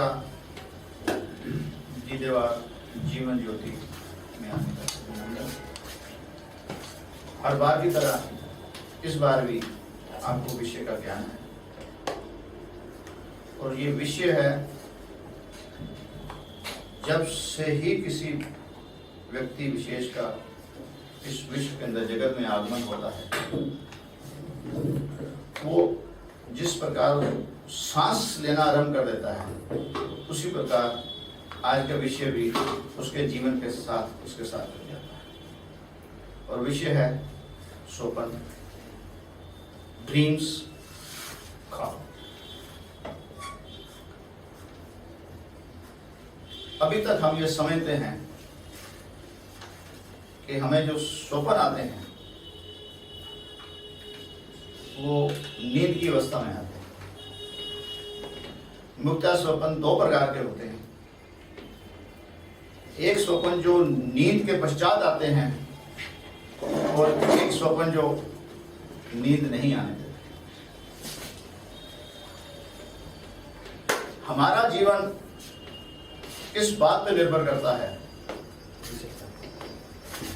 का दीदेवार जीवन ज्योति में आने का अभिनंदन। हर बार की तरह इस बार भी आपको विषय का ज्ञान है, और ये विषय है जब से ही किसी व्यक्ति विशेष का इस विश्व के अंदर जगत में आगमन होता है, वो जिस प्रकार सांस लेना आरंभ कर देता है, उसी प्रकार आज का विषय भी उसके जीवन के साथ उसके साथ हो जाता है। और विषय है स्वप्न, ड्रीम्स, ख्वाब। अभी तक हम ये समझते हैं कि हमें जो स्वप्न आते हैं वो नींद की अवस्था में आते हैं। मुख्यतः स्वप्न दो प्रकार के होते हैं। एक स्वप्न जो नींद के पश्चात आते हैं, और एक स्वप्न जो नींद नहीं आने देते। हमारा जीवन किस बात पर निर्भर करता है?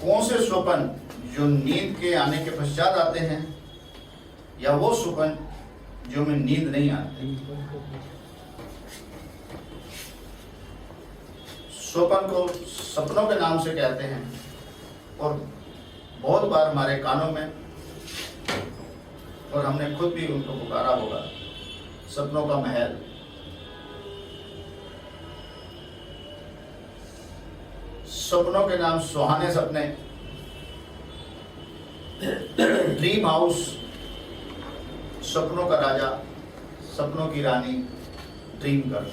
कौन से स्वप्न जो नींद के आने के पश्चात आते हैं, या वो स्वप्न जो में नींद नहीं आते। स्वप्न को सपनों के नाम से कहते हैं, और बहुत बार हमारे कानों में, और हमने खुद भी उनको पुकारा होगा, सपनों का महल। सपनों के नाम सुहाने सपने, ड्रीम हाउस, सपनों का राजा, सपनों की रानी, ड्रीम गर्ल।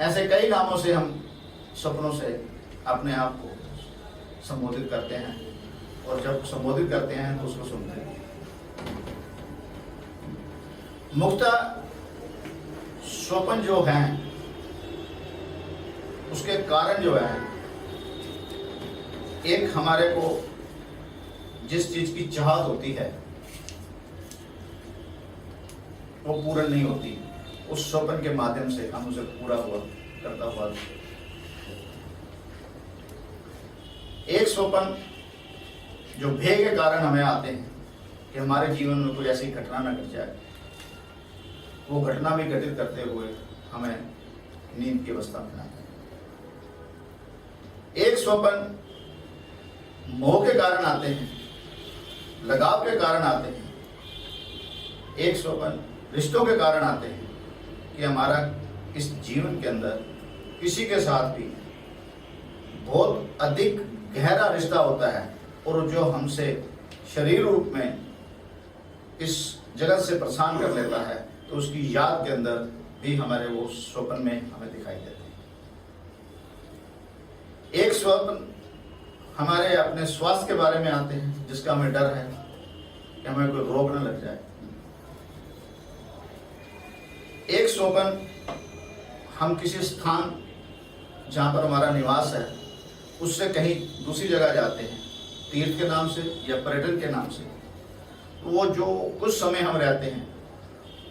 ऐसे कई नामों से हम सपनों से अपने आप को संबोधित करते हैं, और जब संबोधित करते हैं तो उसको सुनते हैं। मुख्यतः स्वप्न जो हैं उसके कारण जो है, एक हमारे को जिस चीज की चाहत होती है वो पूर्ण नहीं होती, उस स्वप्न के माध्यम से हम उसे पूरा हुआ करता हुआ। एक स्वप्न जो भय के कारण हमें आते हैं कि हमारे जीवन में कोई ऐसी घटना न घट जाए, वो घटना भी घटित करते हुए हमें नींद की अवस्था में लाते हैं। एक स्वप्न मोह के कारण आते हैं, लगाव के कारण आते हैं। एक स्वप्न रिश्तों के कारण आते हैं कि हमारा इस जीवन के अंदर किसी के साथ भी बहुत अधिक गहरा रिश्ता होता है, और जो हमसे शरीर रूप में इस जगत से प्रस्थान कर लेता है, तो उसकी याद के अंदर भी हमारे वो स्वप्न में हमें दिखाई देते हैं। एक स्वप्न हमारे अपने स्वास्थ्य के बारे में आते हैं, जिसका हमें डर है कि हमें कोई रोग न लग जाए। एक स्वप्न हम किसी स्थान जहाँ पर हमारा निवास है उससे कहीं दूसरी जगह जाते हैं, तीर्थ के नाम से या पर्यटन के नाम से। वो जो कुछ समय हम रहते हैं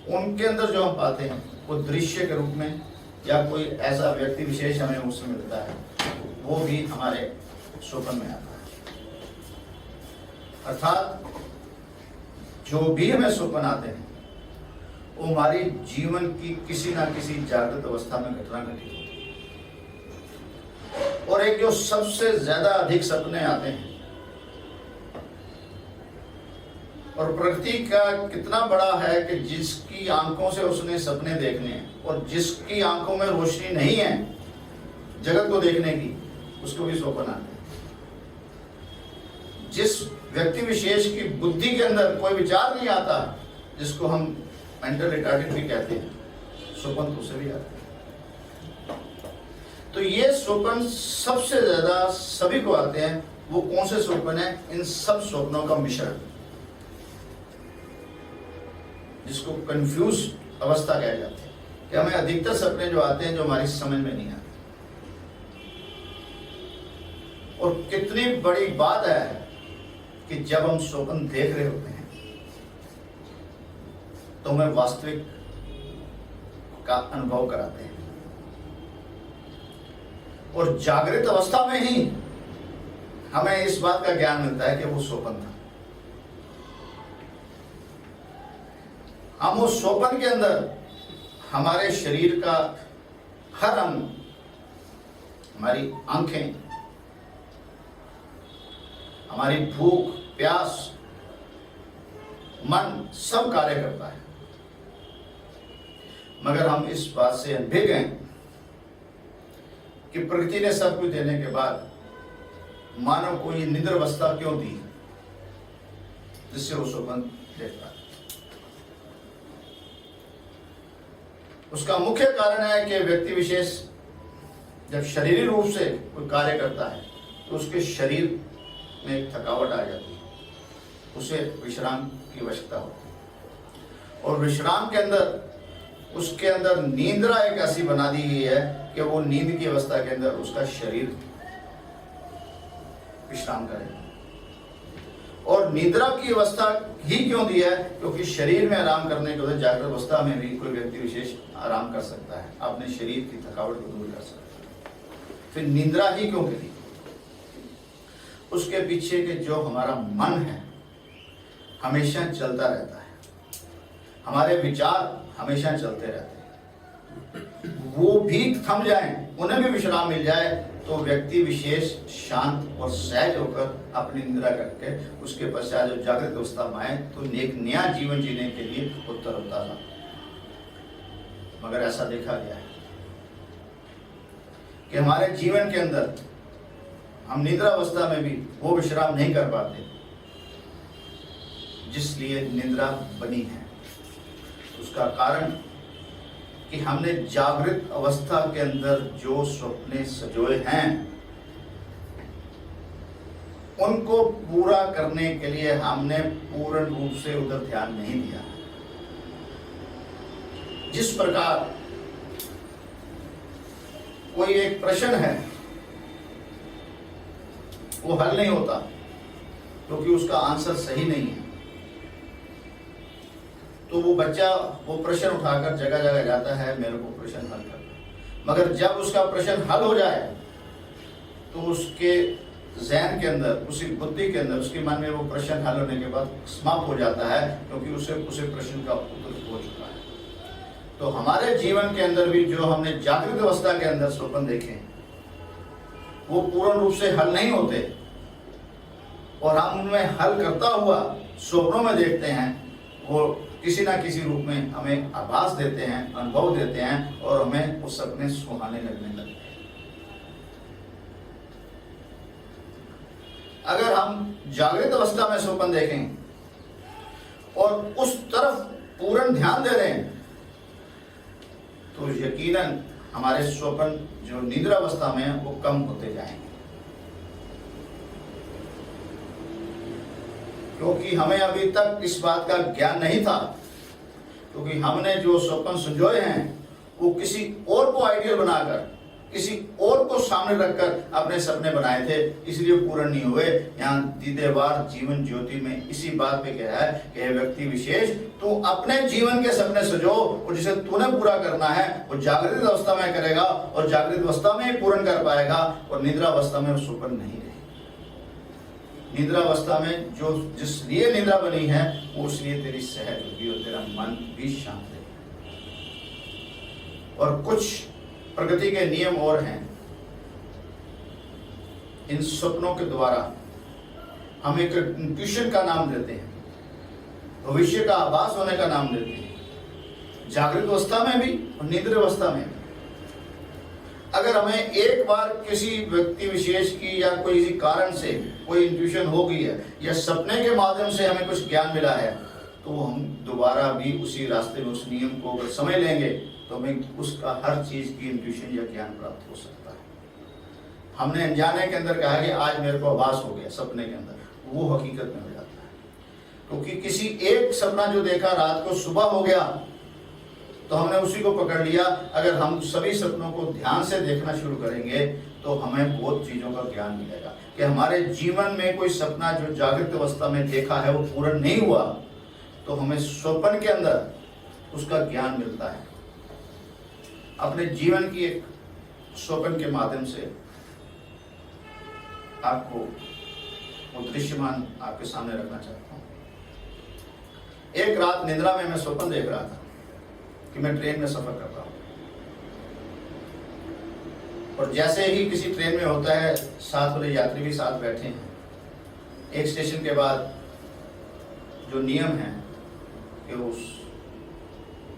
उनके अंदर जो हम पाते हैं वो दृश्य के रूप में, या कोई ऐसा व्यक्ति विशेष हमें उससे मिलता है, वो भी हमारे स्वप्न में आता है। अर्थात जो भी हमें स्वप्न आते हैं वो हमारी जीवन की किसी ना किसी जागृत अवस्था में घटना घटित होती है। और एक जो सबसे ज्यादा अधिक सपने आते हैं, और प्रकृति का कितना बड़ा है कि जिसकी आंखों से उसने सपने देखने हैं, और जिसकी आंखों में रोशनी नहीं है जगत को देखने की, उसको भी स्वप्न आते हैं। जिस व्यक्ति विशेष की बुद्धि के अंदर कोई विचार नहीं आता, जिसको हम मेंटल रिटार्डेड भी कहते हैं, स्वप्न तो उसे भी आते हैं। तो ये स्वप्न सबसे ज्यादा सभी को आते हैं। वो कौन से स्वप्न है? इन सब स्वप्नों का मिश्रण, जिसको कंफ्यूज अवस्था कहा जाता है, कि हमें अधिकतर सपने जो आते हैं जो हमारी समझ में नहीं आते। और कितनी बड़ी बात है कि जब हम स्वप्न देख रहे होते हैं तो हमें वास्तविक का अनुभव कराते हैं। और जागृत अवस्था में ही हमें इस बात का ज्ञान मिलता है कि वो स्वप्न था। हम उस स्वप्न के अंदर हमारे शरीर का हर अंग, हमारी आंखें, हमारी भूख प्यास, मन सब कार्य करता है, मगर हम इस बात से अनभिज्ञ हैं कि प्रकृति ने सब कुछ देने के बाद मानव को ये निद्र अवस्था क्यों दी जिससे वो स्वप्न देखता है। उसका मुख्य कारण है कि व्यक्ति विशेष जब शरीरी रूप से कोई कार्य करता है तो उसके शरीर में एक थकावट आ जाती है, उसे विश्राम की आवश्यकता होती है। और विश्राम के अंदर उसके अंदर नींद्रा एक ऐसी बना दी गई है कि वो नींद की अवस्था के अंदर उसका शरीर विश्राम करे। और निद्रा की अवस्था ही क्यों दी है? क्योंकि शरीर में आराम करने के बाद जागृत अवस्था में भी कोई व्यक्ति विशेष आराम कर सकता है, अपने शरीर की थकावट को दूर कर सकता है। फिर निद्रा ही क्यों करी? उसके पीछे के जो हमारा मन है हमेशा चलता रहता है, हमारे विचार हमेशा चलते रहते हैं, वो भी थम जाएं, उन्हें भी विश्राम मिल जाए तो व्यक्ति विशेष शांत और सहज होकर अपनी निद्रा करके उसके पश्चात जब जागृत अवस्था में आए तो एक नया जीवन जीने के लिए उत्तर होता था। मगर ऐसा देखा गया है कि हमारे जीवन के अंदर हम निद्रा अवस्था में भी वो विश्राम नहीं कर पाते जिसलिए निद्रा बनी है। उसका कारण कि हमने जागृत अवस्था के अंदर जो सपने सजोए हैं उनको पूरा करने के लिए हमने पूर्ण रूप से उधर ध्यान नहीं दिया। जिस प्रकार कोई एक प्रश्न है वो हल नहीं होता क्योंकि उसका आंसर सही नहीं है, तो वो बच्चा वो प्रश्न उठाकर जगह जगह जाता है मेरे को प्रश्न हल करना। मगर जब उसका प्रश्न हल हो जाए तो उसके ज़हन के अंदर, उसकी बुद्धि के अंदर, उसके मन में वो प्रश्न हल होने के बाद समाप्त हो जाता है क्योंकि उसे प्रश्न का उत्तर हो चुका है। तो हमारे जीवन के अंदर भी जो हमने जागृत अवस्था के अंदर स्वप्न देखे वो पूर्ण रूप से हल नहीं होते और हम उनमें हल करता हुआ स्वप्नों में देखते हैं, वो किसी ना किसी रूप में हमें आभास देते हैं, अनुभव देते हैं और हमें वो सपने सुहाने लगने लगते हैं। अगर हम जागृत अवस्था में स्वप्न देखें और उस तरफ पूर्ण ध्यान दे रहे हैं तो यकीनन हमारे स्वप्न जो निद्रा अवस्था में है वो कम होते जाएंगे, क्योंकि हमें अभी तक इस बात का ज्ञान नहीं था, क्योंकि हमने जो स्वप्न संजोए हैं वो किसी और को आइडियल बनाकर, किसी और को सामने रखकर अपने सपने बनाए थे, इसलिए पूर्ण नहीं हुए। यहाँ दीदेवार जीवन ज्योति में इसी बात पे कहा है कि व्यक्ति विशेष तू अपने जीवन के सपने सजो और जिसे तूने पूरा करना है वो जागृत अवस्था में करेगा और जागृत अवस्था में ही पूर्ण कर पाएगा और निद्रा अवस्था में वो स्वप्न नहीं रहे। निद्रा अवस्था में जो जिसलिए निद्रा बनी है वो इसलिए तेरी सहज होगी और तेरा मन भी शांत रहेगा। और कुछ प्रकृति के नियम और हैं, इन सपनों के द्वारा हम एक इंट्यूशन का नाम देते हैं, भविष्य का आभास होने का नाम देते हैं, जागृत अवस्था में भी और निद्रा अवस्था में भी। अगर हमें एक बार किसी व्यक्ति विशेष की या कोई किसी कारण से कोई इंट्यूशन हो गई है या सपने के माध्यम से हमें कुछ ज्ञान मिला है तो हम दोबारा भी उसी रास्ते में उस नियम को अगर समझ लेंगे तो हमें उसका हर चीज की इंट्यूशन या ज्ञान प्राप्त हो सकता है। हमने अनजाने के अंदर कहा कि आज मेरे को आभास हो गया सपने के अंदर, वो हकीकत में हो जाता है, क्योंकि किसी एक सपना जो देखा रात को सुबह हो गया तो हमने उसी को पकड़ लिया। अगर हम सभी सपनों को ध्यान से देखना शुरू करेंगे तो हमें बहुत चीजों का ज्ञान मिलेगा कि हमारे जीवन में कोई सपना जो जागृत अवस्था में देखा है वो पूर्ण नहीं हुआ तो हमें स्वप्न के अंदर उसका ज्ञान मिलता है। अपने जीवन की एक स्वप्न के माध्यम से आपको वो दृश्यमान आपके सामने रखना चाहता हूँ। एक रात निद्रा में मैं स्वप्न देख रहा था कि मैं ट्रेन में सफर कर रहा हूँ, और जैसे ही किसी ट्रेन में होता है, साथ वाले यात्री भी साथ बैठे हैं। एक स्टेशन के बाद जो नियम है कि उस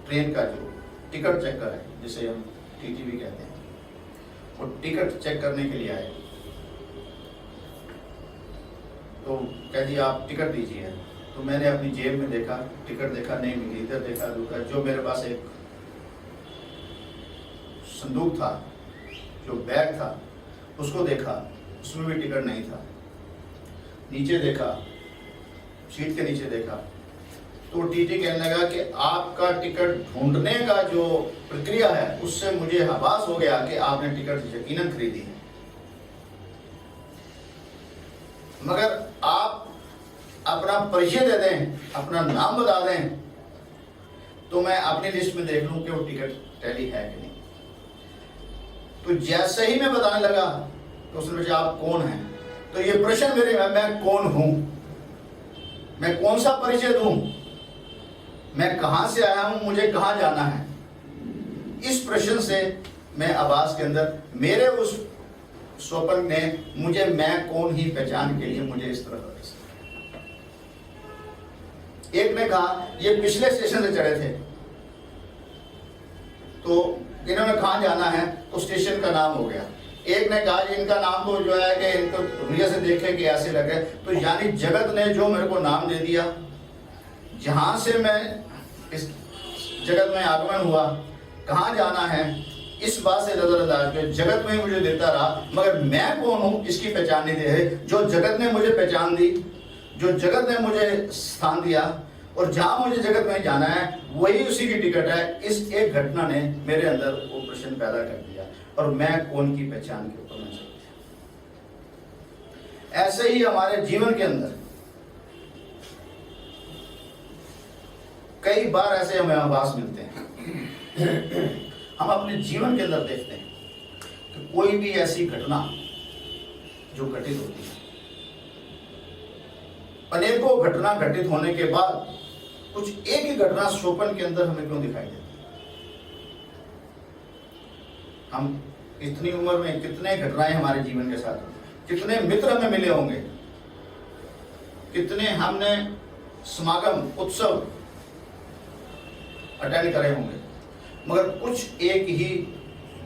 ट्रेन का जो टिकट चेकर है, जिसे हम टीटीवी कहते हैं, वो टिकट चेक करने के लिए आए। तो कह दिया आप टिकट दीजिए। तो मैंने अपनी जेब में देखा, टिकट देखा, नहीं मिली। इधर देखा, दूसरा, जो मेरे पास एक संदूक था, जो बैग था, उसको देखा, उसमें भी टिकट नहीं था। नीचे देखा, सीट के नीचे देखा, तो टीटी कहने लगा कि आपका टिकट ढूंढने का जो प्रक्रिया है, उससे मुझे आभास हो गया कि आपने टिकट यकीनन खरीदी है, मगर आप अपना परिचय दे दें, अपना नाम बता दें, तो मैं अपनी लिस्ट में देख लूं कि वो टिकट टैली है कि नहीं। तो जैसे ही मैं बताने लगा तो उसने पूछा आप कौन हैं। तो ये प्रश्न मेरे में, मैं कौन हूं, मैं कौन सा परिचय दूं, मैं कहां से आया हूं, मुझे कहां जाना है। इस प्रश्न से मैं आवाज के अंदर, मेरे उस स्वप्न ने मुझे मैं कौन ही पहचान के लिए मुझे इस तरह। एक ने कहा ये पिछले स्टेशन से चढ़े थे, तो इन्होंने कहां जाना है, तो स्टेशन का नाम हो गया। एक ने कहा इनका नाम तो जो है कि इनको दुनिया से देखे कि ऐसे लगे, तो यानी जगत ने जो मेरे को नाम दे दिया, जहां से मैं इस जगत में आगमन हुआ, कहां जाना है, इस बात से नजरअंदाज कर जगत में मुझे देता रहा, मगर मैं कौन हूं इसकी पहचान नहीं दे। जो जगत ने मुझे पहचान दी, जो जगत ने मुझे स्थान दिया, और जहां मुझे जगत में जाना है वही उसी की टिकट है। इस एक घटना ने मेरे अंदर वो प्रश्न पैदा कर दिया, और मैं कौन की पहचान के ऊपर मैं चल गया। ऐसे ही हमारे जीवन के अंदर कई बार ऐसे हमें आभास मिलते हैं। हम अपने जीवन के अंदर देखते हैं कि कोई भी ऐसी घटना जो घटित होती है, अनेकों घटना घटित होने के बाद कुछ एक ही घटना स्वप्न के अंदर हमें क्यों दिखाई देती है। हम इतनी उम्र में कितने घटनाएं हमारे जीवन के साथ हुई, कितने मित्र हमें मिले होंगे, कितने हमने समागम उत्सव अटेंड करे होंगे, मगर कुछ एक ही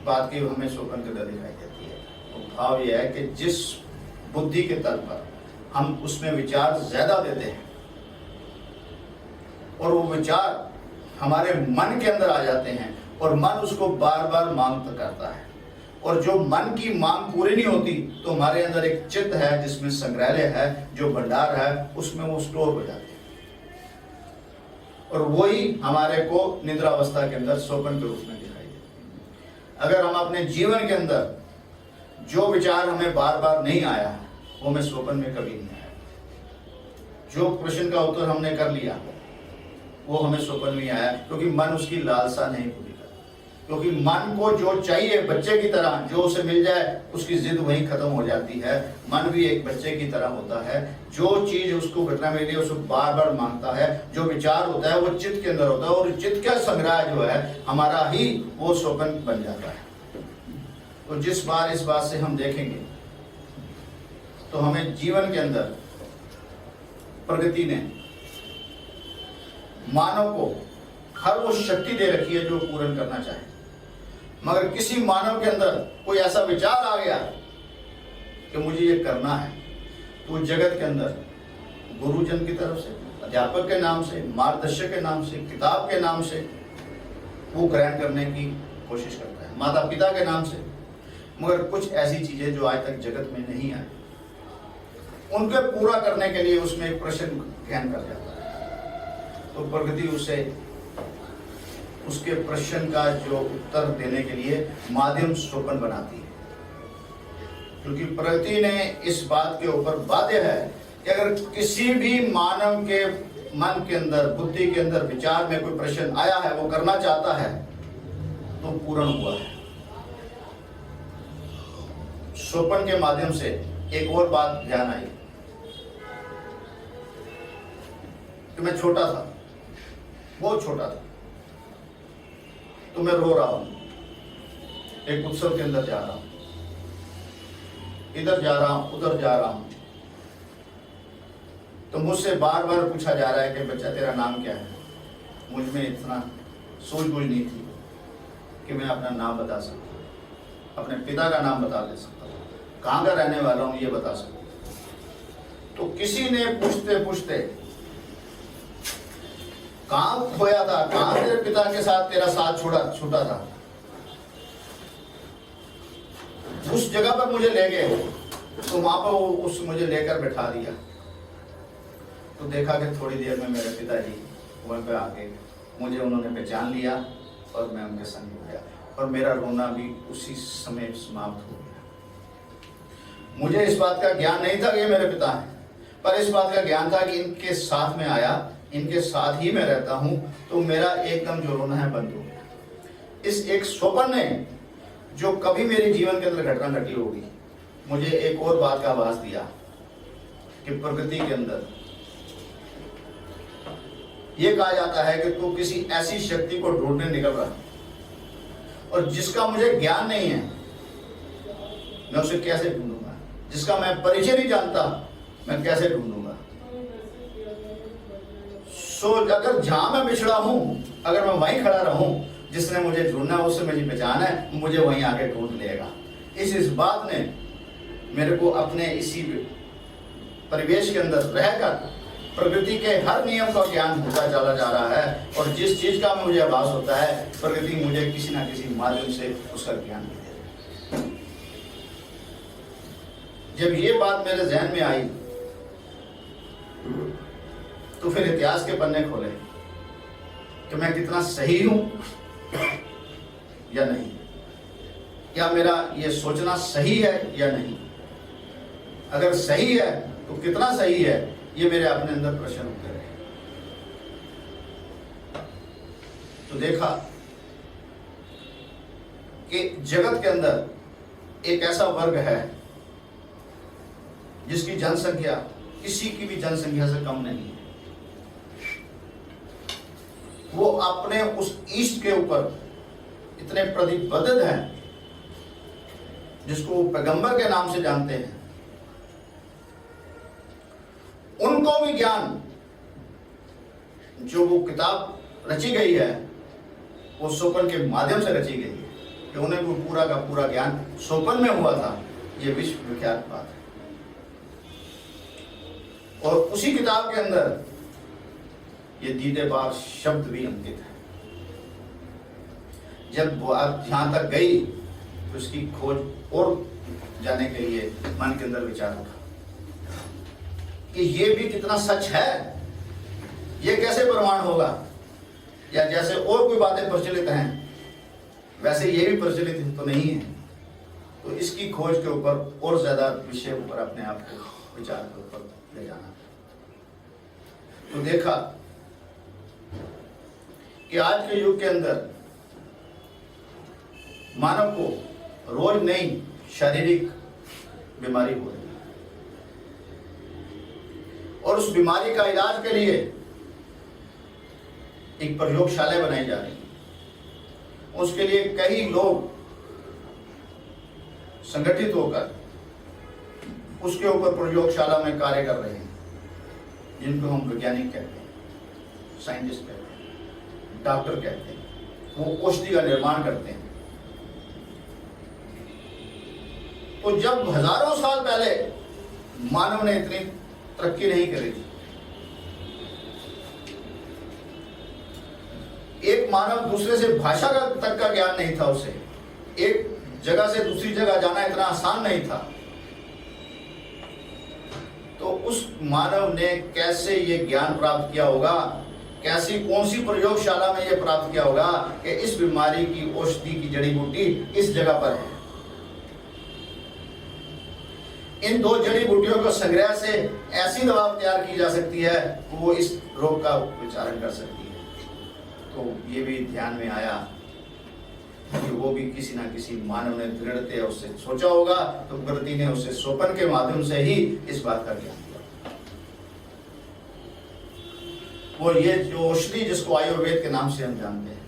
बात की हमें स्वप्न के अंदर दिखाई देती है। तो भाव यह है कि जिस बुद्धि के तल पर हम उसमें विचार ज्यादा देते हैं, और वो विचार हमारे मन के अंदर आ जाते हैं, और मन उसको बार बार मांग करता है, और जो मन की मांग पूरी नहीं होती, तो हमारे अंदर एक चित्त है जिसमें संग्रहालय है, जो भंडार है, उसमें वो स्टोर हो जाते हैं, और वही हमारे को निद्रावस्था के अंदर स्वप्न के रूप में दिखाई देते हैं। अगर हम अपने जीवन के अंदर जो विचार हमें बार बार नहीं आया, वो हमें स्वप्न में कभी नहीं आया। जो प्रश्न का उत्तर हमने कर लिया, वो हमें स्वप्न में आया, क्योंकि मन उसकी लालसा नहीं पूरी कर। क्योंकि मन को जो चाहिए बच्चे की तरह, जो उसे मिल जाए उसकी जिद वहीं खत्म हो जाती है। मन भी एक बच्चे की तरह होता है, जो चीज उसको घटना मिली है उसको बार बार मांगता है। जो विचार होता है वो चित्त के अंदर होता है, और चित्त का संग्रह जो है हमारा ही वो स्वप्न बन जाता है। तो जिस बार इस बात से हम देखेंगे, तो हमें जीवन के अंदर प्रगति ने मानव को हर वो शक्ति दे रखी है जो पूर्ण करना चाहे, मगर किसी मानव के अंदर कोई ऐसा विचार आ गया कि मुझे ये करना है, तो जगत के अंदर गुरुजन की तरफ से, अध्यापक के नाम से, मार्गदर्शक के नाम से, किताब के नाम से वो ग्रहण करने की कोशिश करता है, माता पिता के नाम से। मगर कुछ ऐसी चीजें जो आज तक जगत में नहीं आई, उनके पूरा करने के लिए उसमें एक प्रश्न गहन कर जाता है। तो प्रकृति उसे उसके प्रश्न का जो उत्तर देने के लिए माध्यम स्वप्न बनाती है, क्योंकि प्रकृति ने इस बात के ऊपर बाध्य है कि अगर किसी भी मानव के मन के अंदर, बुद्धि के अंदर, विचार में कोई प्रश्न आया है, वो करना चाहता है, तो पूर्ण हुआ है। स्वप्न के माध्यम से एक और बात ध्यान आई कि मैं छोटा था, बहुत छोटा था, तो मैं रो रहा हूं, एक उत्सव के अंदर जा रहा हूं, इधर जा रहा हूं, उधर जा रहा हूं, तो मुझसे बार बार पूछा जा रहा है कि बच्चा तेरा नाम क्या है। मुझ में इतना सूझबूझ नहीं थी कि मैं अपना नाम बता सकता, अपने पिता का नाम बता दे सकता, कहाँ का रहने वाला हूँ ये बता सकता। तो किसी ने पूछते पूछते कहाँ खोया था, कहाँ तेरे पिता के साथ तेरा साथ छूटा था, उस जगह पर मुझे ले गए। तो वहां पर उस मुझे लेकर बैठा दिया, तो देखा कि थोड़ी देर में मेरे पिताजी वहीं पे आके मुझे उन्होंने पहचान लिया और मैं उनके संग हो गया, और मेरा रोना भी उसी समय समाप्त हो गया। मुझे इस बात का ज्ञान नहीं था कि ये मेरे पिता हैं, पर इस बात का ज्ञान था कि इनके साथ में आया, इनके साथ ही मैं रहता हूं, तो मेरा एकदम जो रोना है बंद हो गया। इस एक स्वप्न ने, जो कभी मेरे जीवन के अंदर घटना घटी होगी, मुझे एक और बात का आभास दिया कि प्रकृति के अंदर ये कहा जाता है कि तू किसी ऐसी शक्ति को ढूंढने निकल रहा है, और जिसका मुझे ज्ञान नहीं है मैं उसे कैसे ढूंढूंगा, जिसका मैं परिचय नहीं जानता मैं कैसे ढूंढूंगा। सो अगर जहां मैं बिछड़ा हूं, अगर मैं वहीं खड़ा रहूं, जिसने मुझे ढूंढना है उससे मेरी पहचान है, मुझे वहीं आके ढूंढ लेगा। इस बात ने मेरे को अपने इसी परिवेश के अंदर रहकर प्रकृति के हर नियम का ज्ञान होता चला जा रहा है, और जिस चीज का मुझे आभास होता है प्रकृति मुझे किसी ना किसी माध्यम से उसका ज्ञान दे देती है। जब ये बात मेरे जहन में आई तो फिर इतिहास के पन्ने खोले कि मैं कितना सही हूं या नहीं, क्या मेरा ये सोचना सही है या नहीं। अगर सही है तो कितना सही है, ये मेरे अपने अंदर प्रश्न उठते रहे। तो देखा कि जगत के अंदर एक ऐसा वर्ग है जिसकी जनसंख्या किसी की भी जनसंख्या से कम नहीं है। वो अपने उस ईस्ट के ऊपर इतने प्रतिबद्ध हैं, जिसको पैगंबर के नाम से जानते हैं। उनको भी ज्ञान, जो वो किताब रची गई है, वो स्वप्न के माध्यम से रची गई है, कि उन्हें वो पूरा का पूरा ज्ञान स्वप्न में हुआ था। ये विश्व विख्यात बात है। और उसी किताब के अंदर ये दीदे बार शब्द भी अंकित है। जब वो आप जहां तक गई तो उसकी खोज और जाने के लिए मन के अंदर विचार उठा कि ये भी कितना सच है, ये कैसे प्रमाण होगा। या जैसे और कोई बातें प्रचलित हैं वैसे ये भी प्रचलित तो नहीं है। तो इसकी खोज के ऊपर और ज्यादा विषय ऊपर अपने आप को विचार के ऊपर ले जाना। तो देखा कि आज के युग के अंदर मानव को रोज नई शारीरिक बीमारी हो रही है, और उस बीमारी का इलाज के लिए एक प्रयोगशाला बनाई जा रही है। उसके लिए कई लोग संगठित होकर उसके ऊपर प्रयोगशाला में कार्य कर रहे हैं, जिनको हम वैज्ञानिक कहते हैं, साइंटिस्ट कहते हैं, डॉक्टर कहते हैं। वो औषधि का निर्माण करते हैं। तो जब हजारों साल पहले मानव ने इतनी तरक्की नहीं करी थी, एक मानव दूसरे से भाषा का तक का ज्ञान नहीं था उसे, एक जगह से दूसरी जगह जाना इतना आसान नहीं था। तो उस मानव ने कैसे ये ज्ञान प्राप्त किया होगा, कैसी कौन सी प्रयोगशाला में ये प्राप्त किया होगा कि इस बीमारी की औषधि की जड़ी बूटी इस जगह पर है। इन दो जड़ी बूटियों को संग्रह से ऐसी दवा तैयार की जा सकती है कि वो इस रोग का उपचारण कर सकती है। तो ये भी ध्यान में आया कि वो भी किसी ना किसी मानव ने दृढ़ता उससे सोचा होगा, तो प्रकृति ने उसे स्वप्न के माध्यम से ही इस बात का ज्ञान दिया। वो ये जो औषधि जिसको आयुर्वेद के नाम से हम जानते हैं,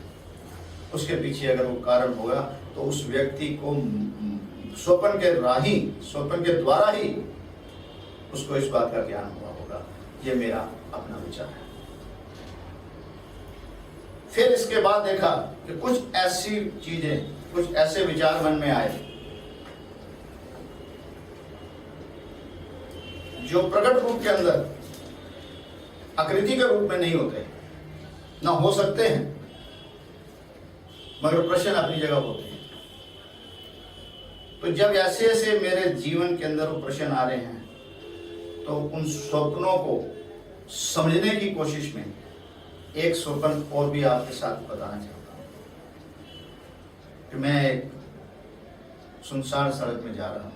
उसके पीछे अगर वो कारण होगा तो उस व्यक्ति को स्वप्न के द्वारा ही उसको इस बात का ज्ञान हुआ होगा। ये मेरा अपना विचार है। फिर इसके बाद देखा कि कुछ ऐसी चीजें, कुछ ऐसे विचार मन में आए जो प्रकट रूप के अंदर आकृति के रूप में नहीं होते, ना हो सकते हैं, मगर प्रश्न अपनी जगह होते हैं। तो जब ऐसे ऐसे मेरे जीवन के अंदर वो प्रश्न आ रहे हैं, तो उन स्वप्नों को समझने की कोशिश में एक स्वप्न और भी आपके साथ बताना चाहता हूं कि मैं एक सुनसान सड़क में जा रहा हूं।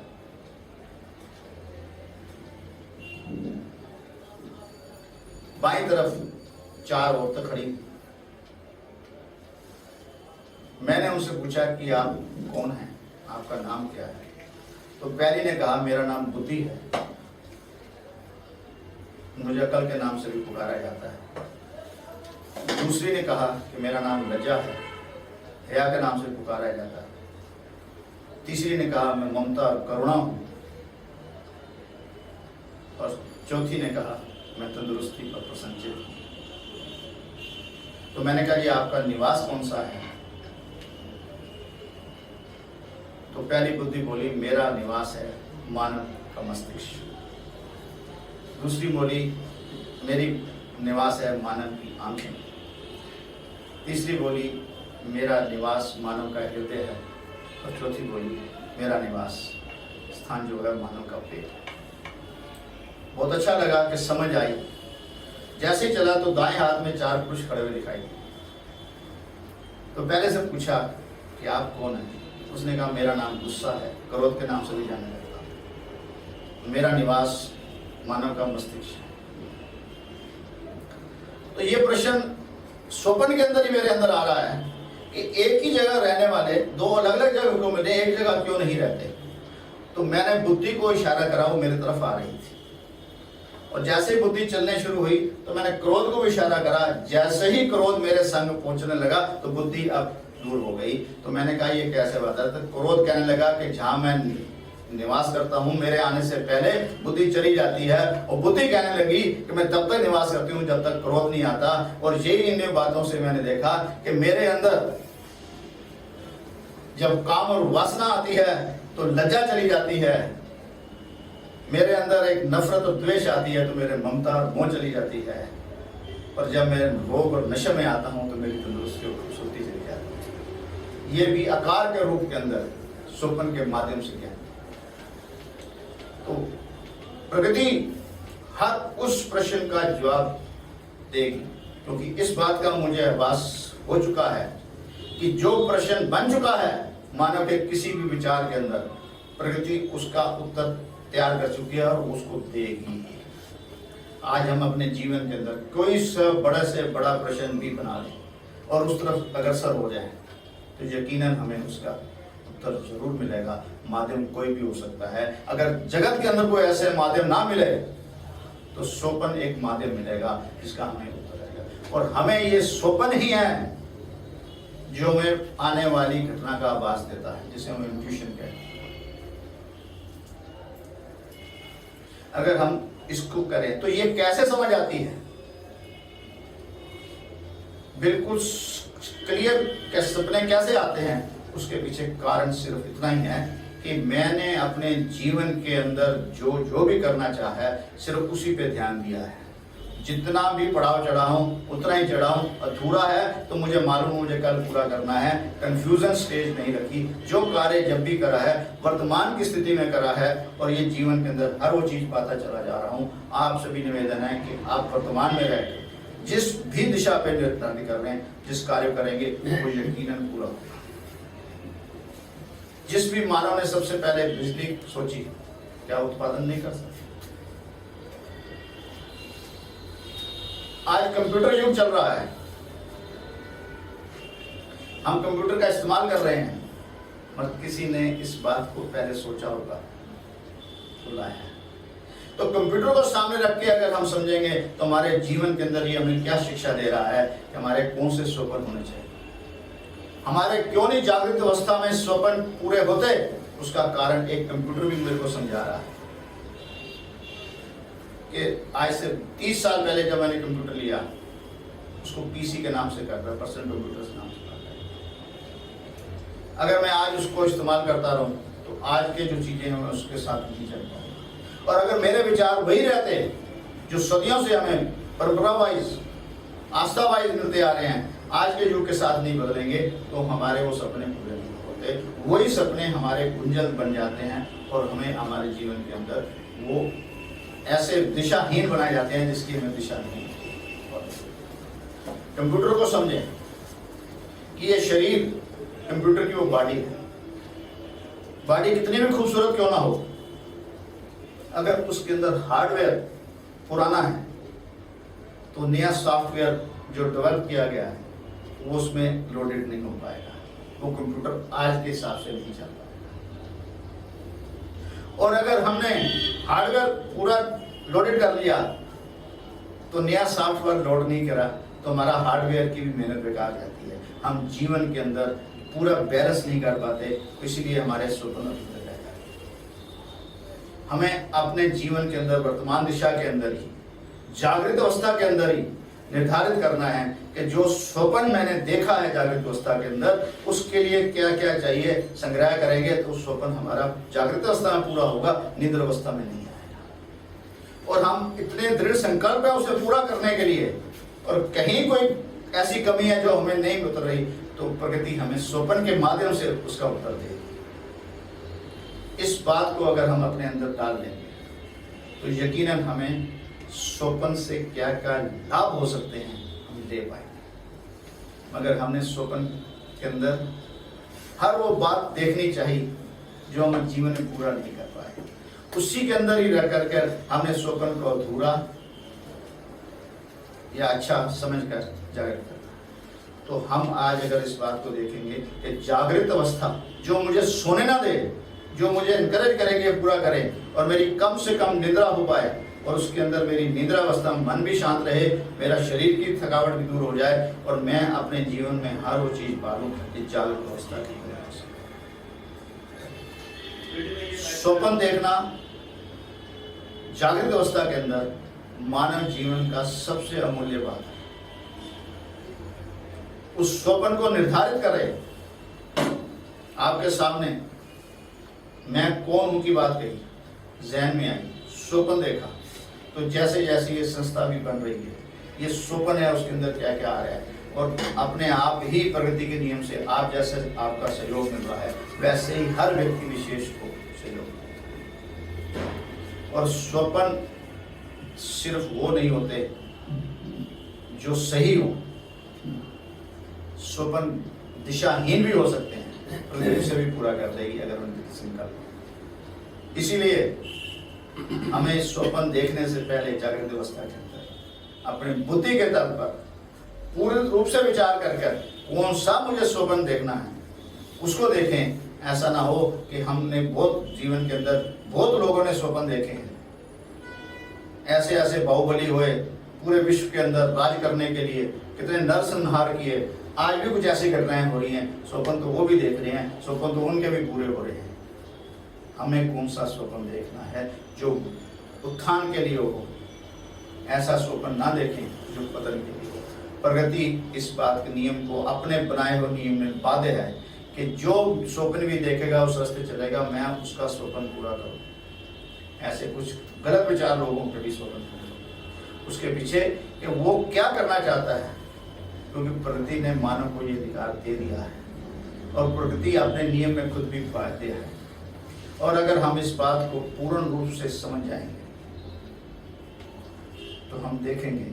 बाईं तरफ 4 औरतें खड़ी। मैंने उनसे पूछा कि आप कौन हैं, आपका नाम क्या है? तो पहली ने कहा मेरा नाम बुद्धि है, मुझे अकल के नाम से भी पुकारा जाता है। दूसरी ने कहा कि मेरा नाम लज्जा है, हया के नाम से पुकारा जाता है। तीसरी ने कहा मैं ममता और करुणा हूं, और चौथी ने कहा मैं तंदुरुस्ती पर प्रसन्नचित्त हूं। तो मैंने कहा ये आपका निवास कौन सा है? तो पहली बुद्धि बोली मेरा निवास है मानव का मस्तिष्क। दूसरी बोली मेरी निवास है मानव की आंखें। तीसरी बोली मेरा निवास मानव का हृदय है। और चौथी बोली मेरा निवास स्थान जो है मानव का पेट है। बहुत अच्छा लगा कि समझ आई। जैसे ही चला तो दाएं हाथ में 4 पुरुष खड़े हुए दिखाई दिए। तो पहले से पूछा कि आप कौन हैं? उसने कहा मेरा नाम गुस्सा है, क्रोध के नाम से भी जाना जाता है, मेरा निवास मानव का मस्तिष्क है। तो ये प्रश्न स्वप्न के अंदर ही मेरे अंदर आ रहा है कि एक ही जगह रहने वाले 2 अलग अलग जगह क्यों मिले, एक जगह क्यों नहीं रहते? तो मैंने बुद्धि को इशारा करा, वो मेरी तरफ आ रही थी। और जैसे ही बुद्धि चलने शुरू हुई तो मैंने क्रोध को भी इशारा करा। जैसे ही क्रोध मेरे संग पहुंचने लगा तो बुद्धि अब दूर हो गई। तो मैंने कहा ये कैसे बात है? तो क्रोध कहने लगा कि जहां मैं निवास करता हूं, मेरे आने से पहले बुद्धि चली जाती है। और बुद्धि कहने लगी कि मैं तब तक निवास करती हूं जब तक क्रोध नहीं आता। और यही इन बातों से मैंने देखा कि मेरे अंदर जब काम और वासना आती है तो लज्जा चली जाती है, मेरे अंदर एक नफरत और द्वेष आती है तो मेरे ममता और मोह चली जाती है। और जब मैं रोग और नशे में आता हूं तो मेरी तंदुरुस्ती और खूबसूरती चली जाती है। ये भी आकार के रूप के अंदर स्वप्न के माध्यम से ज्ञान। तो प्रकृति हर उस प्रश्न का जवाब देगी, क्योंकि इस बात का मुझे आभास हो चुका है कि जो प्रश्न बन चुका है मानव के किसी भी विचार के अंदर, प्रकृति उसका उत्तर तैयार कर चुकी है और उसको देगी। आज हम अपने जीवन के अंदर कोई बड़े से बड़ा प्रश्न भी बना लें और उस तरफ अग्रसर हो जाए तो यकीनन हमें उसका उत्तर जरूर मिलेगा। माध्यम कोई भी हो सकता है। अगर जगत के अंदर कोई ऐसे माध्यम ना मिले तो स्वप्न एक माध्यम मिलेगा जिसका हमें उत्तर रहेगा। और हमें ये स्वप्न ही है जो हमें आने वाली घटना का आभास देता है, जिसे हम इंट्यूशन कहते हैं। अगर हम इसको करें तो ये कैसे समझ आती है? बिल्कुल क्लियर के सपने कैसे आते हैं? उसके पीछे कारण सिर्फ इतना ही है कि मैंने अपने जीवन के अंदर जो जो भी करना चाहा है सिर्फ उसी पे ध्यान दिया है। जितना भी पड़ाव चढ़ा हूं उतना ही चढ़ा हूं। अधूरा है तो मुझे मालूम मुझे कल पूरा करना है। कंफ्यूजन स्टेज नहीं रखी। जो कार्य जब भी करा है वर्तमान की स्थिति में करा है और ये जीवन के अंदर हर वो चीज पाता चला जा रहा हूं। आप सभी निवेदन है कि आप वर्तमान में रहकर जिस भी दिशा पे निर्धारित कर रहे हैं, जिस कार्य करेंगे वो यकीनन पूरा होगा। जिस भी मानव ने सबसे पहले बिजली सोची, क्या उत्पादन नहीं कर सकते? आज कंप्यूटर युग चल रहा है। हम कंप्यूटर का इस्तेमाल कर रहे हैं, मगर किसी ने इस बात को पहले सोचा होगा तो लाया है। तो कंप्यूटर को सामने रख के अगर हम समझेंगे तो हमारे जीवन के अंदर ये हमें क्या शिक्षा दे रहा है कि हमारे कौन से स्वप्न होने चाहिए, हमारे क्यों नहीं जागृत अवस्था में स्वप्न पूरे होते। उसका कारण एक कंप्यूटर भी मेरे को समझा रहा है कि आज से 30 साल पहले जब मैंने कंप्यूटर लिया, उसको पीसी के नाम से करता है, पर्सनल कंप्यूटर के नाम से करता है। अगर मैं आज उसको इस्तेमाल करता रहूं तो आज के जो चीजें हैं मैं उसके साथ नहीं चल पाऊंगा। और अगर मेरे विचार वही रहते जो सदियों से हमें परंपरा वाइज, आस्था वाइज मिलते आ रहे हैं, आज के युग के साथ नहीं बदलेंगे तो हमारे वो सपने पूरे नहीं होते। वही सपने हमारे गुंजन बन जाते हैं और हमें हमारे जीवन के अंदर वो ऐसे दिशाहीन बनाए जाते हैं जिसकी हमें दिशा नहीं है। कंप्यूटर को समझें कि ये शरीर कंप्यूटर की वो बॉडी है। बॉडी कितनी भी खूबसूरत क्यों ना हो, अगर उसके अंदर हार्डवेयर पुराना है तो नया सॉफ्टवेयर जो डेवलप किया गया है वो उसमें लोडेड नहीं हो पाएगा, वो कंप्यूटर आज के हिसाब से नहीं चल पाएगा। और अगर हमने हार्डवेयर पूरा लोडेड कर लिया तो नया सॉफ्टवेयर लोड नहीं करा तो हमारा हार्डवेयर की भी मेहनत बेकार जाती है। हम जीवन के अंदर पूरा बैलेंस नहीं कर पाते, इसीलिए हमारे स्वप्न अधूरे रह जाते हैं। हमें अपने जीवन के अंदर वर्तमान दिशा के अंदर ही, जागृत अवस्था के अंदर ही निर्धारित करना है कि जो स्वप्न मैंने देखा है जागृत अवस्था के अंदर, उसके लिए क्या क्या चाहिए, संग्रह करेंगे तो स्वप्न हमारा जागृत अवस्था में पूरा होगा, निद्र अवस्था में नहीं आएगा। और हम इतने दृढ़ संकल्प है उसे पूरा करने के लिए, और कहीं कोई ऐसी कमी है जो हमें नहीं उतर रही तो प्रकृति हमें स्वप्न के माध्यम से उसका उत्तर देगी। इस बात को अगर हम अपने अंदर डाल लेंगे तो यकीनन हमें स्वप्न से क्या क्या लाभ हो सकते हैं हम दे पाएंगे। मगर हमने स्वप्न के अंदर हर वो बात देखनी चाहिए जो हम जीवन में पूरा नहीं कर पाए, उसी के अंदर ही रह करके हमने स्वप्न को अधूरा या अच्छा समझकर जागृत करना। तो हम आज अगर इस बात को देखेंगे कि जागृत अवस्था जो मुझे सोने ना दे, जो मुझे इनकरेज करेंगे पूरा करें और मेरी कम से कम निद्रा हो पाए, और उसके अंदर मेरी निद्रा अवस्था में मन भी शांत रहे, मेरा शरीर की थकावट भी दूर हो जाए और मैं अपने जीवन में हर वो चीज पालूं इस जागृत अवस्था की वजह से। स्वप्न देखना जागृत अवस्था के अंदर मानव जीवन का सबसे अमूल्य बात है। उस स्वप्न को निर्धारित करें। आपके सामने मैं कौन हूं की बात कही, जहन में आई, स्वप्न देखा, तो जैसे जैसे ये संस्था भी बन रही है, ये स्वप्न है उसके अंदर क्या क्या आ रहा है, और अपने आप ही प्रकृति के नियम से आप जैसे आपका सहयोग मिल रहा है वैसे ही हर व्यक्ति विशेष को सहयोग। और स्वप्न सिर्फ वो नहीं होते जो सही हो, स्वप्न दिशाहीन भी हो सकते हैं, प्रकृति से भी पूरा कर देगी अगर उनकी संकल्प। इसीलिए हमें स्वप्न देखने से पहले जागृत अवस्था के अंदर अपने बुद्धि के तल पर पूर्ण रूप से विचार कर कौन सा मुझे स्वप्न देखना है उसको देखें। ऐसा ना हो कि हमने बहुत जीवन के अंदर बहुत लोगों ने स्वप्न देखे हैं, ऐसे ऐसे बाहुबली हुए पूरे विश्व के अंदर राज करने के लिए, कितने नरसंहार किए, आज भी कुछ ऐसी घटनाएं हो रही हैं, स्वप्न तो वो भी देख रहे हैं, स्वप्न तो उनके भी पूरे हो रहे हैं। हमें कौन सा स्वप्न देखना है जो उत्थान के लिए हो, ऐसा स्वप्न ना देखें जो पतन के लिए हो। प्रगति इस बात के नियम को अपने बनाए हुए नियम में बाध्य है कि जो स्वप्न भी देखेगा उस रास्ते चलेगा, मैं उसका स्वप्न पूरा करूं। ऐसे कुछ गलत विचार लोगों के भी स्वप्न करूं, उसके पीछे कि वो क्या करना चाहता है, क्योंकि प्रकृति ने मानव को ये अधिकार दे दिया है और प्रकृति अपने नियम में खुद भी बाध्य है। और अगर हम इस बात को पूर्ण रूप से समझ जाएंगे तो हम देखेंगे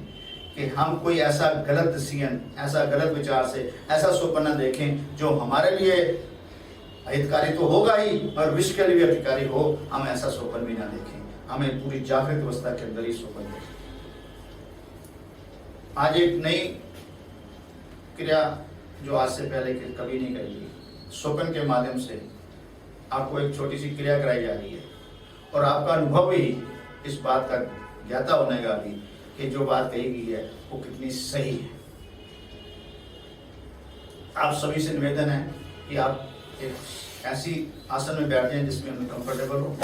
कि हम कोई ऐसा गलत डिसीजन, ऐसा गलत विचार से ऐसा स्वप्न न देखें जो हमारे लिए हितकारी तो होगा ही और विश्व के लिए भी हितकारी हो, हम ऐसा स्वप्न भी ना देखें। हमें पूरी जागृत अवस्था के अंदर ही स्वप्न देखें। आज एक नई क्रिया जो आज से पहले कभी नहीं करी। स्वप्न के माध्यम से आपको एक छोटी सी क्रिया कराई जा रही है और आपका अनुभव ही इस बात का ज्ञाता होने का भी कि जो बात कही गई है वो कितनी सही है। आप सभी से निवेदन है कि आप एक ऐसी आसन में बैठ जाएं जिसमें हमें कंफर्टेबल हो,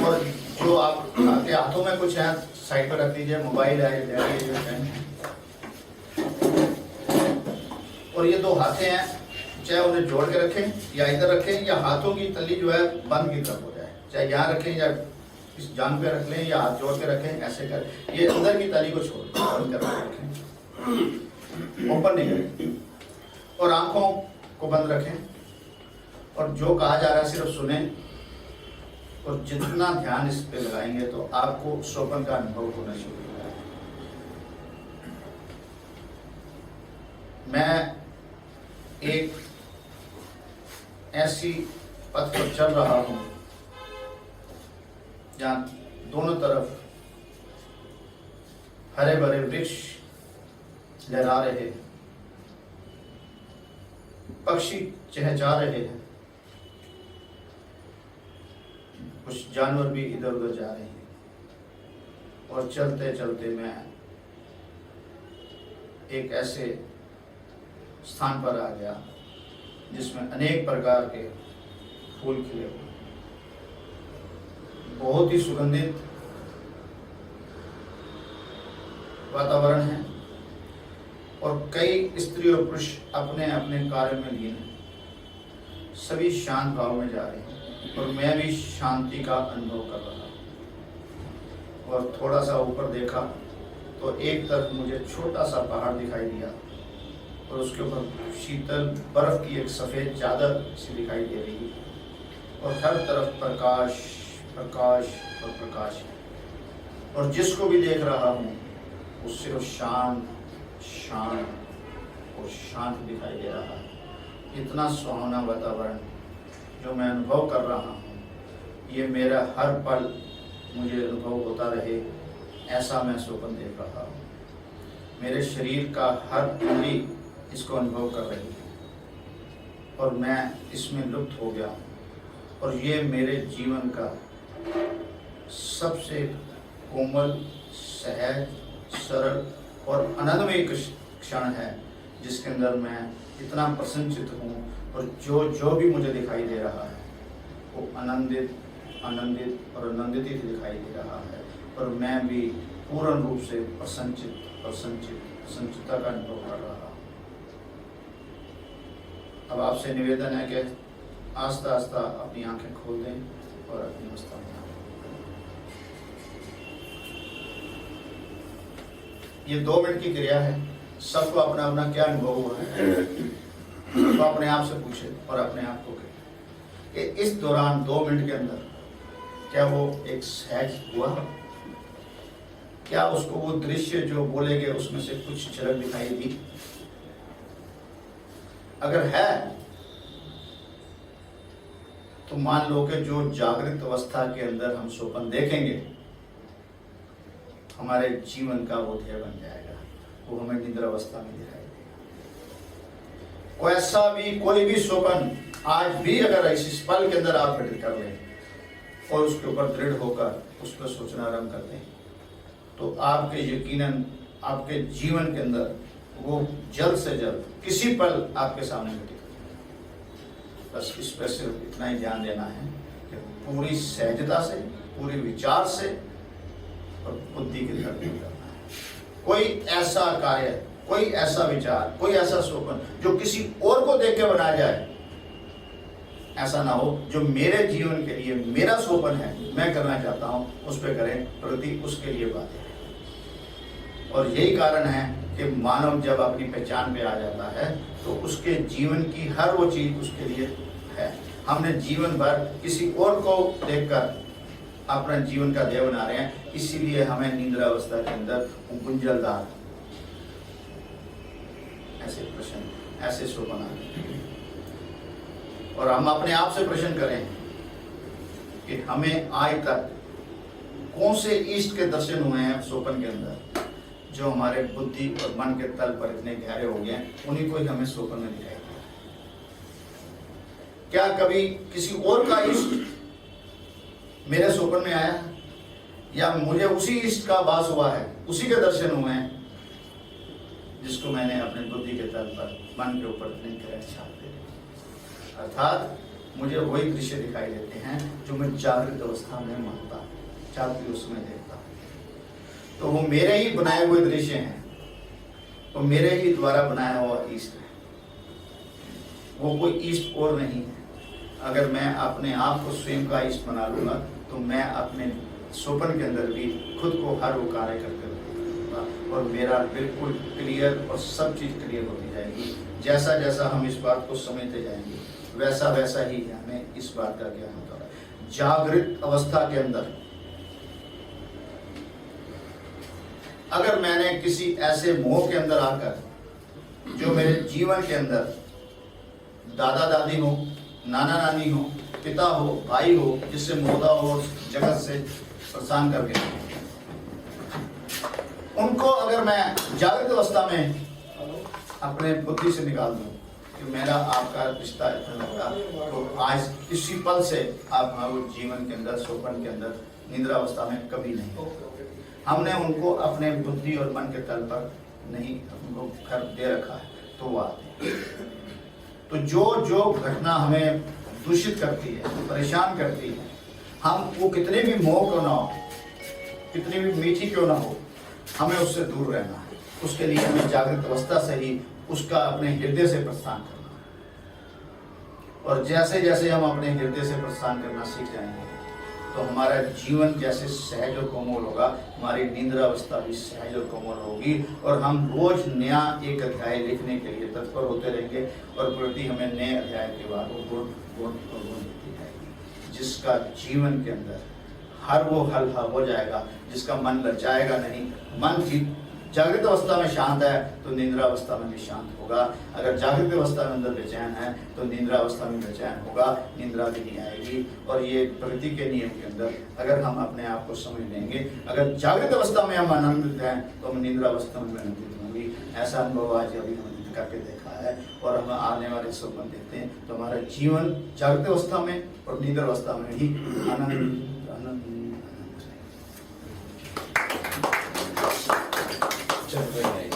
और जो आपके हाथों में कुछ है साइड पर रख दीजिए, मोबाइल है, और ये दो हाथे हैं, चाहे उन्हें जोड़ के रखें या इधर रखें, या हाथों की तली जो है बंद की तरफ हो जाए, चाहे यहाँ रखें या इस जांग पे रख लें या हाथ जोड़ के रखें, ऐसे कर ये अंदर की तली को छोड़ बंद करके रखें, ओपन नहीं करें, और आंखों को बंद रखें और जो कहा जा रहा है सिर्फ सुने, और जितना ध्यान इस पे लगाएंगे तो आपको स्वप्न का अनुभव होना शुरू होगा। मैं एक ऐसी पथ पर चल रहा हूं जहां दोनों तरफ हरे भरे वृक्ष लहरा रहे हैं, पक्षी चहचहा रहे हैं, कुछ जानवर भी इधर उधर जा रहे हैं, और चलते चलते मैं एक ऐसे स्थान पर आ गया जिसमें अनेक प्रकार के फूल खिले हुए, बहुत ही सुगंधित वातावरण है, और कई स्त्री और पुरुष अपने अपने कार्य में लीन हैं, सभी शांत भाव में जा रहे हैं, और मैं भी शांति का अनुभव कर रहा हूँ। और थोड़ा सा ऊपर देखा तो एक तरफ मुझे छोटा सा पहाड़ दिखाई दिया, और उसके ऊपर शीतल बर्फ की एक सफ़ेद चादर सी दिखाई दे रही है, और हर तरफ प्रकाश प्रकाश और प्रकाश है, और जिसको भी देख रहा हूँ वो सिर्फ शांत शांत और शांत दिखाई दे रहा है। इतना सुहावना वातावरण जो मैं अनुभव कर रहा हूँ, ये मेरा हर पल मुझे अनुभव होता रहे, ऐसा मैं स्वप्न देख रहा हूँ। मेरे शरीर का हर उंगली इसको अनुभव कर रही है, और मैं इसमें लुप्त हो गया हूँ, और ये मेरे जीवन का सबसे कोमल, सहज, सरल और आनंदमय क्षण है, जिसके अंदर मैं इतना प्रसन्नचित हूँ, और जो भी मुझे दिखाई दे रहा है वो आनंदित आनंदित और आनंदित ही दिखाई दे रहा है, और मैं भी पूर्ण रूप से प्रसन्नचित्ता का अनुभव कर रहा हूँ। अब आपसे निवेदन है कि आस्ता आस्ता अपनी आंखें खोल दें और अपनी अवस्था में आएं। ये 2 मिनट की क्रिया है, सबको अपना अपना क्या अनुभव हुआ है तो अपने आप से पूछे और अपने आप को कहें कि इस दौरान 2 मिनट के अंदर क्या वो एक सहज हुआ, क्या उसको वो दृश्य जो बोले गए उसमें से कुछ झलक दिखाई दी। अगर है तो मान लो कि जो जागृत अवस्था के अंदर हम स्वप्न देखेंगे हमारे जीवन का वो ध्येय बन जाएगा, वो हमें निद्रा अवस्था में दिखाई देगा। कोई भी स्वप्न आज भी अगर इस पल के अंदर आप घटित कर लें और उसके ऊपर दृढ़ होकर उस पर सोचना आरंभ कर दें, तो आपके यकीनन आपके जीवन के अंदर वो जल्द से जल्द किसी पल आपके सामने घटित हो। बस इस पर सिर्फ इतना ही ध्यान देना है कि पूरी सहजता से, पूरे विचार से और बुद्धि के साथ करना है। कोई ऐसा कार्य, कोई ऐसा विचार, कोई ऐसा स्वप्न जो किसी और को देख के बनाया जाए, ऐसा ना हो। जो मेरे जीवन के लिए मेरा स्वप्न है, मैं करना चाहता हूँ, उस पर करें, प्रगति उसके लिए बात है। और यही कारण है कि मानव जब अपनी पहचान पे आ जाता है तो उसके जीवन की हर वो चीज उसके लिए है। हमने जीवन भर किसी और को देखकर अपना जीवन का ध्येय बना रहे हैं, इसीलिए हमें निद्रा अवस्था के अंदर गुंजलदार ऐसे प्रश्न, ऐसे स्वप्न आ रहे हैं। और हम अपने आप से प्रश्न करें कि हमें आज तक कौन से इष्ट के दर्शन हुए हैं स्वप्न के अंदर, जो हमारे बुद्धि और मन के तल पर इतने गहरे हो गए हैं, उन्हीं को ही हमें स्वप्न में दिखाई दिया। क्या कभी किसी और का इष्ट मेरे स्वप्न में आया, या मुझे उसी इष्ट का वास हुआ है, उसी के दर्शन हुए हैं जिसको मैंने अपने बुद्धि के तल पर, मन के ऊपर इतने गहरे छाप दे दी। अर्थात मुझे वही दृश्य दिखाई देते हैं जो मैं जागृत अवस्था में मानता, जागृत उसमें देखता। तो वो मेरे ही बनाए हुए दृश्य हैं, वो मेरे ही द्वारा बनाया हुआ इष्ट है, वो कोई इष्ट और नहीं है। अगर मैं अपने आप को स्वयं का इष्ट बना लूंगा तो मैं अपने स्वप्न के अंदर भी खुद को हर वो कार्य करके रखूंगा और मेरा बिल्कुल क्लियर और सब चीज़ क्लियर होती जाएगी। जैसा जैसा हम इस बात को समझते जाएंगे वैसा वैसा ही हमें इस बात का ज्ञान होता है। जागृत अवस्था के अंदर अगर मैंने किसी ऐसे मोह के अंदर आकर, जो मेरे जीवन के अंदर दादा दादी हो, नाना नानी हो, पिता हो, भाई हो, जिससे मोदा हो और जगत से परेशान कर गया, उनको अगर मैं जागृत अवस्था में अपने बुद्धि से निकाल दूं कि मेरा आपका रिश्ता इतना लगा, तो आज इसी पल से आप हमारे जीवन के अंदर, स्वप्न के अंदर, निद्रा अवस्था में कभी नहीं, हमने उनको अपने बुद्धि और मन के तल पर नहीं उनको घर दे रखा है, तो वो आते हैं। तो जो जो घटना हमें दूषित करती है, परेशान करती है, हम वो कितने भी मोह क्यों ना हो, कितनी भी मीठी क्यों ना हो, हमें उससे दूर रहना है। उसके लिए हमें जागृत अवस्था से ही उसका अपने हृदय से प्रस्थान करना है। और जैसे जैसे हम अपने हृदय से प्रस्थान करना सीख जाएंगे तो हमारा जीवन जैसे सहज और कोमल होगा, हमारी निद्रा अवस्था भी सहज और कोमल होगी और हम रोज नया एक अध्याय लिखने के लिए तत्पर होते रहेंगे और प्रति हमें नए अध्याय के बाद वो गुण गुण और गुण देती जाएगी, जिसका जीवन के अंदर हर वो हल हो जाएगा, जिसका मन लजाएगा नहीं। मन जागृत अवस्था में शांत है तो निद्रा अवस्था में भी शांत होगा। अगर जागृत अवस्था में अंदर बेचैन है तो निद्रा अवस्था में बेचैन होगा, निद्रा भी नहीं आएगी। और ये प्रकृति के नियम के अंदर अगर हम अपने आप को समझ लेंगे, अगर जागृत अवस्था में हम आनंदित हैं तो हम निद्रा अवस्था में आनंदित होंगे। ऐसा अनुभव आज अभी हमने करके देखा है और हम आने वाले स्वप्न देखते हैं तो हमारा जीवन जागृत अवस्था में और निद्रा अवस्था में ही आनंद चल रही है।